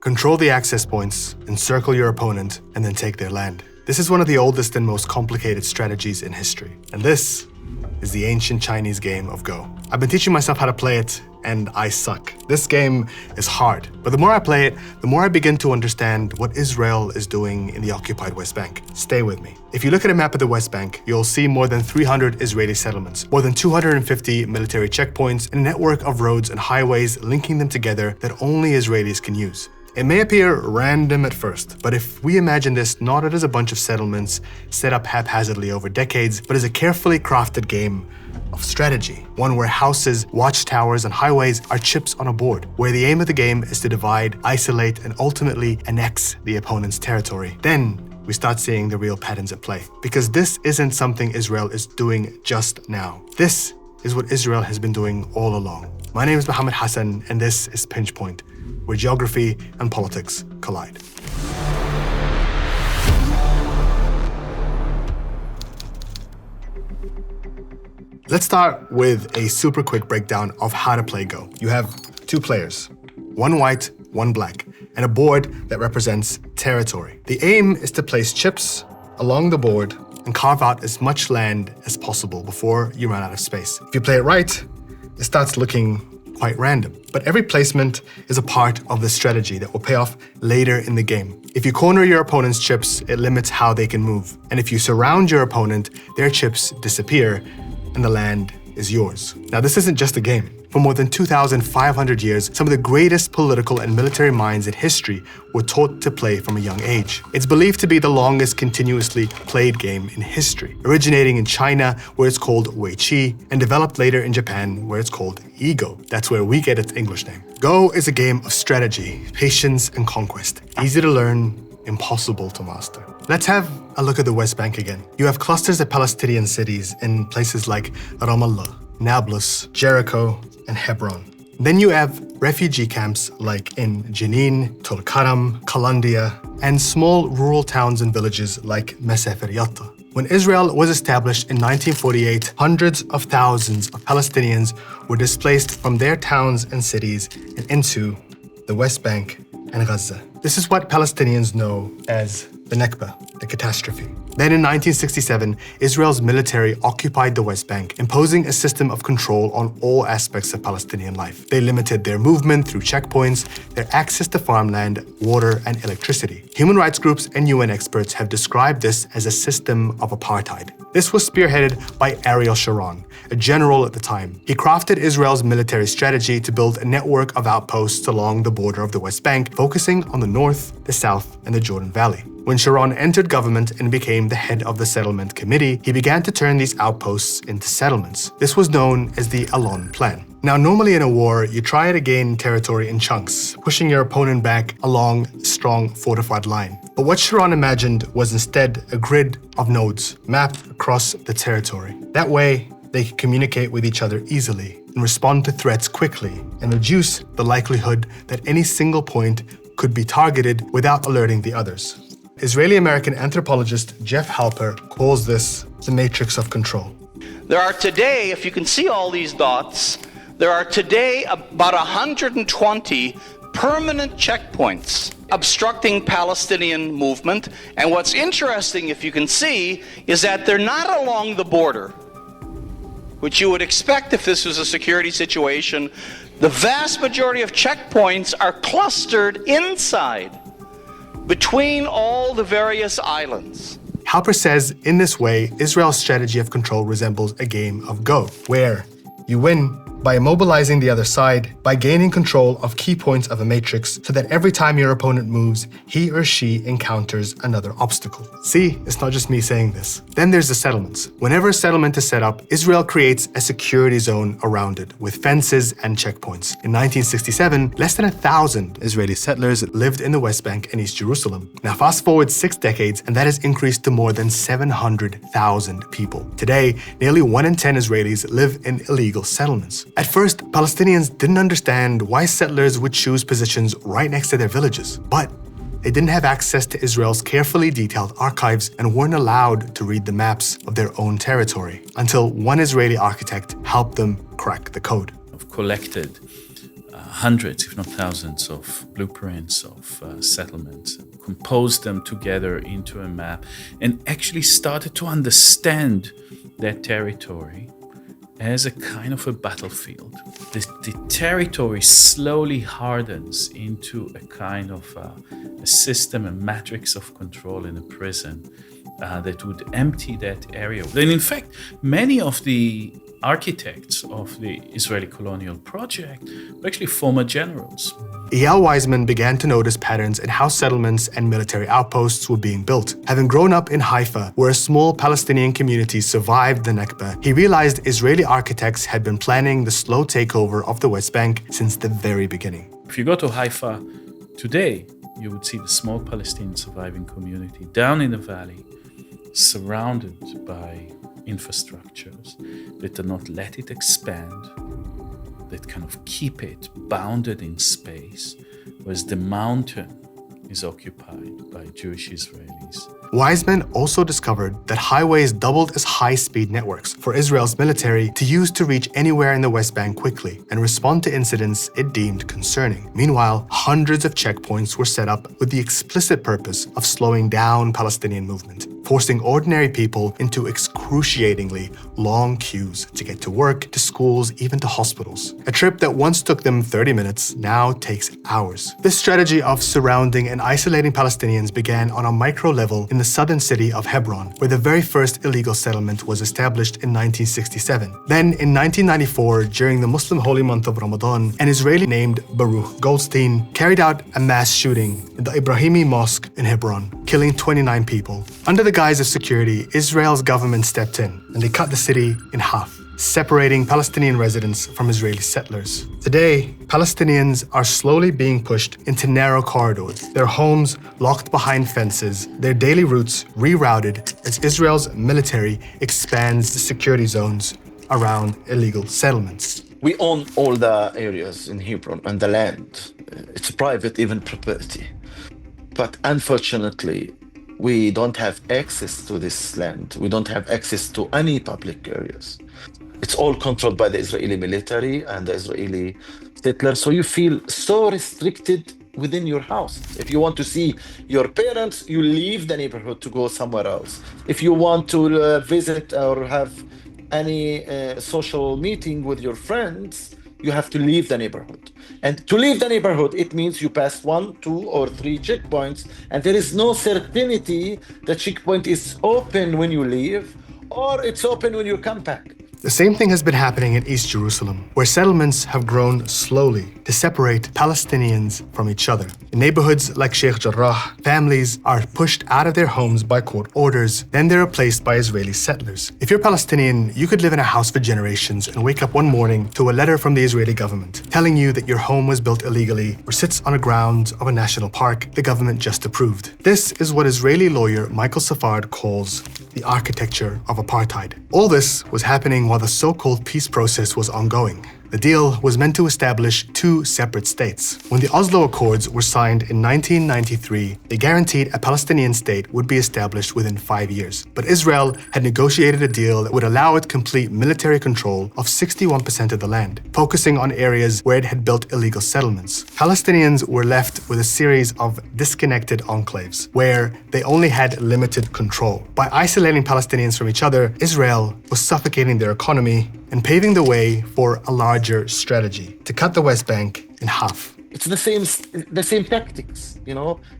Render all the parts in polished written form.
Control the access points, encircle your opponent, and then take their land. This is one of the oldest and most complicated strategies in history. And this is the ancient Chinese game of Go. I've been teaching myself how to play it, and I suck. This game is hard, but the more I play it, the more I begin to understand what Israel is doing in the occupied West Bank. Stay with me. If you look at a map of the West Bank, you'll see more than 300 Israeli settlements, more than 250 military checkpoints, and a network of roads and highways linking them together that only Israelis can use. It may appear random at first, but if we imagine this not as a bunch of settlements set up haphazardly over decades, but as a carefully crafted game of strategy, one where houses, watchtowers, and highways are chips on a board, where the aim of the game is to divide, isolate, and ultimately annex the opponent's territory, then we start seeing the real patterns at play. Because this isn't something Israel is doing just now. This is what Israel has been doing all along. My name is Mohammed Hassan, and this is Pinch Point, where geography and politics collide. Let's start with a super quick breakdown of how to play Go. You have two players, one white, one black, and a board that represents territory. The aim is to place chips along the board and carve out as much land as possible before you run out of space. If you play it right, it starts looking quite random. But every placement is a part of the strategy that will pay off later in the game. If you corner your opponent's chips, it limits how they can move. And if you surround your opponent, their chips disappear and the land is yours. Now, this isn't just a game. For more than 2,500 years, some of the greatest political and military minds in history were taught to play from a young age. It's believed to be the longest continuously played game in history, originating in China, where it's called Weiqi, and developed later in Japan, where it's called Ego. That's where we get its English name. Go is a game of strategy, patience, and conquest. Easy to learn, impossible to master. Let's have a look at the West Bank again. You have clusters of Palestinian cities in places like Ramallah, Nablus, Jericho, and Hebron. Then you have refugee camps like in Jenin, Tulkarm, Kalandia, and small rural towns and villages like Mesefer Yatta. When Israel was established in 1948, hundreds of thousands of Palestinians were displaced from their towns and cities and into the West Bank and Gaza. This is what Palestinians know as the Nakba, the catastrophe. Then in 1967, Israel's military occupied the West Bank, imposing a system of control on all aspects of Palestinian life. They limited their movement through checkpoints, their access to farmland, water, and electricity. Human rights groups and UN experts have described this as a system of apartheid. This was spearheaded by Ariel Sharon, a general at the time. He crafted Israel's military strategy to build a network of outposts along the border of the West Bank, focusing on the north, the south, and the Jordan Valley. When Sharon entered government and became the head of the settlement committee, he began to turn these outposts into settlements. This was known as the Alon Plan. Now, normally in a war, you try to gain territory in chunks, pushing your opponent back along a strong fortified line. But what Sharon imagined was instead a grid of nodes mapped across the territory. That way, they could communicate with each other easily and respond to threats quickly and reduce the likelihood that any single point could be targeted without alerting the others. Israeli-American anthropologist Jeff Halper calls this the matrix of control. There are today, if you can see all these dots, there are today about 120 permanent checkpoints obstructing Palestinian movement. And what's interesting, if you can see, is that they're not along the border, which you would expect if this was a security situation. The vast majority of checkpoints are clustered inside, between all the various islands. Halper says, in this way, Israel's strategy of control resembles a game of Go, where you win by immobilizing the other side, by gaining control of key points of a matrix so that every time your opponent moves, he or she encounters another obstacle. See, it's not just me saying this. Then there's the settlements. Whenever a settlement is set up, Israel creates a security zone around it with fences and checkpoints. In 1967, less than 1,000 Israeli settlers lived in the West Bank and East Jerusalem. Now fast forward 6 decades, and that has increased to more than 700,000 people. Today, nearly 1 in 10 Israelis live in illegal settlements. At first, Palestinians didn't understand why settlers would choose positions right next to their villages. But they didn't have access to Israel's carefully detailed archives and weren't allowed to read the maps of their own territory until one Israeli architect helped them crack the code. I've collected hundreds, if not thousands, of blueprints of settlements, composed them together into a map, and actually started to understand that territory as a kind of a battlefield. The territory slowly hardens into a kind of a system, a matrix of control in a prison that would empty that area. And in fact, many of the architects of the Israeli colonial project were actually former generals. Eyal Weizman began to notice patterns in how settlements and military outposts were being built. Having grown up in Haifa, where a small Palestinian community survived the Nakba, he realized Israeli architects had been planning the slow takeover of the West Bank since the very beginning. If you go to Haifa today, you would see the small Palestinian surviving community down in the valley, surrounded by infrastructures that do not let it expand, that kind of keep it bounded in space, whereas the mountain is occupied by Jewish Israelis. Weizman also discovered that highways doubled as high-speed networks for Israel's military to use to reach anywhere in the West Bank quickly and respond to incidents it deemed concerning. Meanwhile, hundreds of checkpoints were set up with the explicit purpose of slowing down Palestinian movement, forcing ordinary people into excruciatingly long queues to get to work, to schools, even to hospitals. A trip that once took them 30 minutes now takes hours. This strategy of surrounding and isolating Palestinians began on a micro level in the southern city of Hebron, where the very first illegal settlement was established in 1967. Then, in 1994, during the Muslim holy month of Ramadan, an Israeli named Baruch Goldstein carried out a mass shooting in the Ibrahimi Mosque in Hebron, killing 29 people. Under the guise of security, Israel's government stepped in, and they cut the city in half, separating Palestinian residents from Israeli settlers. Today, Palestinians are slowly being pushed into narrow corridors, their homes locked behind fences, their daily routes rerouted as Israel's military expands the security zones around illegal settlements. We own all the areas in Hebron and the land. It's private, even property. But unfortunately, we don't have access to this land. We don't have access to any public areas. It's all controlled by the Israeli military and the Israeli settlers. So you feel so restricted within your house. If you want to see your parents, you leave the neighborhood to go somewhere else. If you want to visit or have any social meeting with your friends, you have to leave the neighborhood. And to leave the neighborhood, it means you pass 1, 2, or 3 checkpoints, and there is no certainty the checkpoint is open when you leave, or it's open when you come back. The same thing has been happening in East Jerusalem, where settlements have grown slowly to separate Palestinians from each other. In neighborhoods like Sheikh Jarrah, families are pushed out of their homes by court orders, then they're replaced by Israeli settlers. If you're Palestinian, you could live in a house for generations and wake up one morning to a letter from the Israeli government telling you that your home was built illegally or sits on a ground of a national park the government just approved. This is what Israeli lawyer Michael Safard calls the architecture of apartheid. All this was happening while the so-called peace process was ongoing. The deal was meant to establish 2 separate states. When the Oslo Accords were signed in 1993, they guaranteed a Palestinian state would be established within 5 years. But Israel had negotiated a deal that would allow it complete military control of 61% of the land, focusing on areas where it had built illegal settlements. Palestinians were left with a series of disconnected enclaves, where they only had limited control. By isolating Palestinians from each other, Israel was suffocating their economy and paving the way for a larger strategy to cut the West Bank in half. It's the same tactics,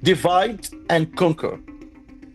divide and conquer.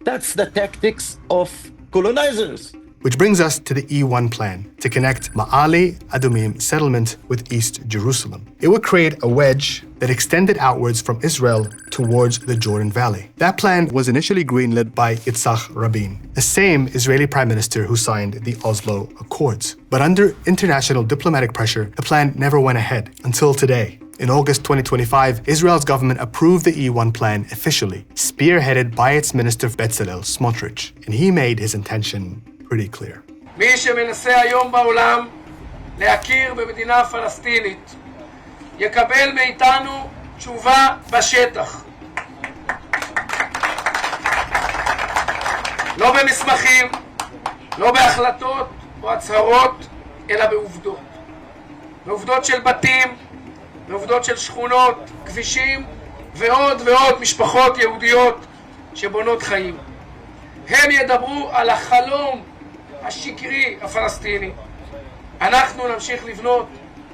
That's the tactics of colonizers. Which brings us to the E1 plan to connect Ma'ale Adumim settlement with East Jerusalem. It would create a wedge that extended outwards from Israel towards the Jordan Valley. That plan was initially greenlit by Yitzhak Rabin, the same Israeli prime minister who signed the Oslo Accords. But under international diplomatic pressure, the plan never went ahead until today. In August 2025, Israel's government approved the E1 plan officially, spearheaded by its minister Bezalel Smotrich, and he made his intention pretty clear. מי שמנסה היום בעולם להכיר במדינה פלסטינית יקבל מאיתנו תשובה בשטח. לא במסמכים, לא בהחלטות או הצהרות, אלא בעובדות. בעובדות של בתים, ועובדות של שכונות, כבישים ועוד ועוד משפחות יהודיות שבונות חיים. הם ידברו על החלום השקרי הפלסטיני. אנחנו נמשיך לבנות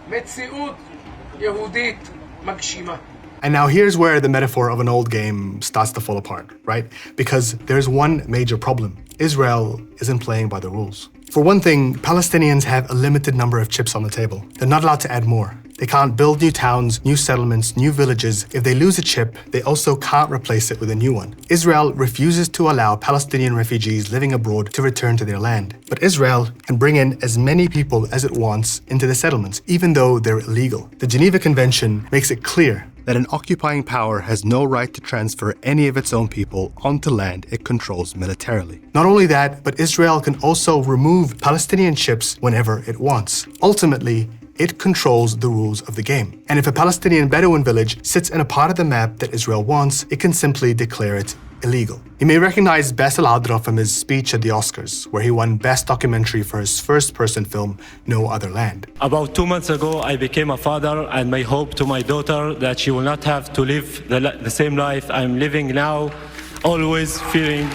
מציאות יהודית מגשימה. And now here's where the metaphor of an old game starts to fall apart, right? Because there's one major problem. Israel isn't playing by the rules. For one thing, Palestinians have a limited number of chips on the table. They're not allowed to add more. They can't build new towns, new settlements, new villages. If they lose a chip, they also can't replace it with a new one. Israel refuses to allow Palestinian refugees living abroad to return to their land. But Israel can bring in as many people as it wants into the settlements, even though they're illegal. The Geneva Convention makes it clear that an occupying power has no right to transfer any of its own people onto land it controls militarily. Not only that, but Israel can also remove Palestinian chips whenever it wants. Ultimately, it controls the rules of the game. And if a Palestinian Bedouin village sits in a part of the map that Israel wants, it can simply declare it illegal. You may recognize Bassel Adra from his speech at the Oscars, where he won Best Documentary for his first-person film, No Other Land. About 2 months ago, I became a father, and my hope to my daughter that she will not have to live the same life I'm living now, always fearing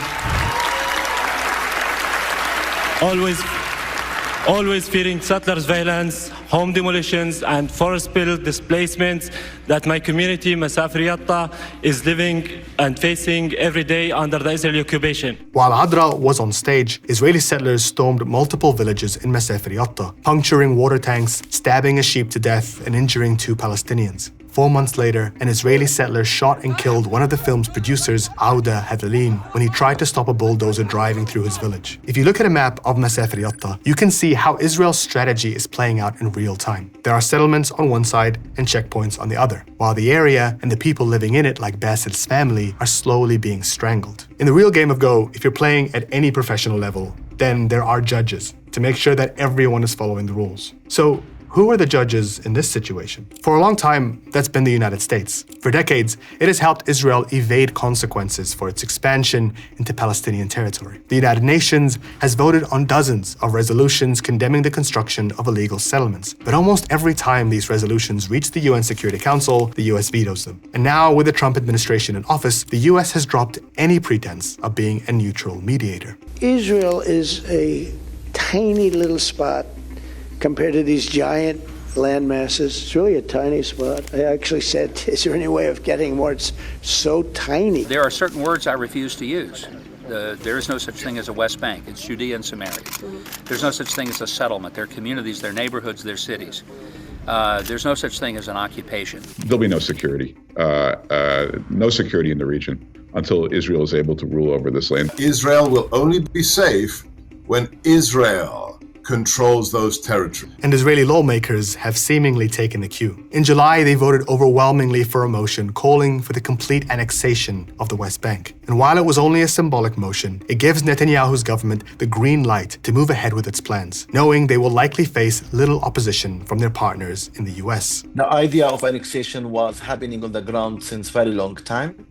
settlers' violence, home demolitions, and forest spill displacements that my community, Masafir Yatta, is living and facing every day under the Israeli occupation. While Adra was on stage, Israeli settlers stormed multiple villages in Masafir Yatta, puncturing water tanks, stabbing a sheep to death, and injuring 2 Palestinians. 4 months later, an Israeli settler shot and killed one of the film's producers, Auda Hadalin, when he tried to stop a bulldozer driving through his village. If you look at a map of Masafir Yatta, you can see how Israel's strategy is playing out in real time. There are settlements on one side and checkpoints on the other, while the area and the people living in it, like Bassel's family, are slowly being strangled. In the real game of Go, if you're playing at any professional level, then there are judges to make sure that everyone is following the rules. So, who are the judges in this situation? For a long time, that's been the United States. For decades, it has helped Israel evade consequences for its expansion into Palestinian territory. The United Nations has voted on dozens of resolutions condemning the construction of illegal settlements. But almost every time these resolutions reach the UN Security Council, the US vetoes them. And now, with the Trump administration in office, the US has dropped any pretense of being a neutral mediator. Israel is a tiny little spot compared to these giant land masses. It's really a tiny spot. I actually said, is there any way of getting more? It's so tiny. There are certain words I refuse to use. There is no such thing as a West Bank. It's Judea and Samaria. There's no such thing as a settlement. They're communities, they're neighborhoods, they're cities. There's no such thing as an occupation. There'll be no security. No security in the region until Israel is able to rule over this land. Israel will only be safe when Israel controls those territories. And Israeli lawmakers have seemingly taken the cue. In July, they voted overwhelmingly for a motion calling for the complete annexation of the West Bank. And while it was only a symbolic motion, it gives Netanyahu's government the green light to move ahead with its plans, knowing they will likely face little opposition from their partners in the US. The idea of annexation was happening on the ground since very long time.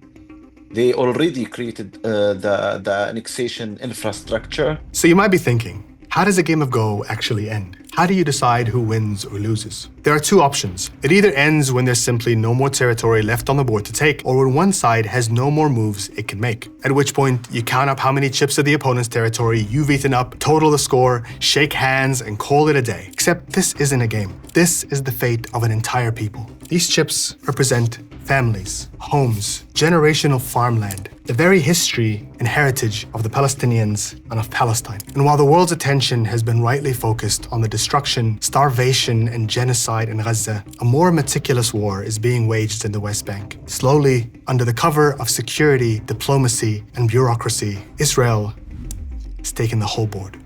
They already created the annexation infrastructure. So you might be thinking, how does a game of Go actually end? How do you decide who wins or loses? There are 2 options. It either ends when there's simply no more territory left on the board to take, or when one side has no more moves it can make. At which point, you count up how many chips of the opponent's territory you've eaten up, total the score, shake hands, and call it a day. Except this isn't a game. This is the fate of an entire people. These chips represent families, homes, generational farmland, the very history and heritage of the Palestinians and of Palestine. And while the world's attention has been rightly focused on the destruction, starvation, and genocide in Gaza, a more meticulous war is being waged in the West Bank. Slowly, under the cover of security, diplomacy, and bureaucracy, Israel is taking the whole board.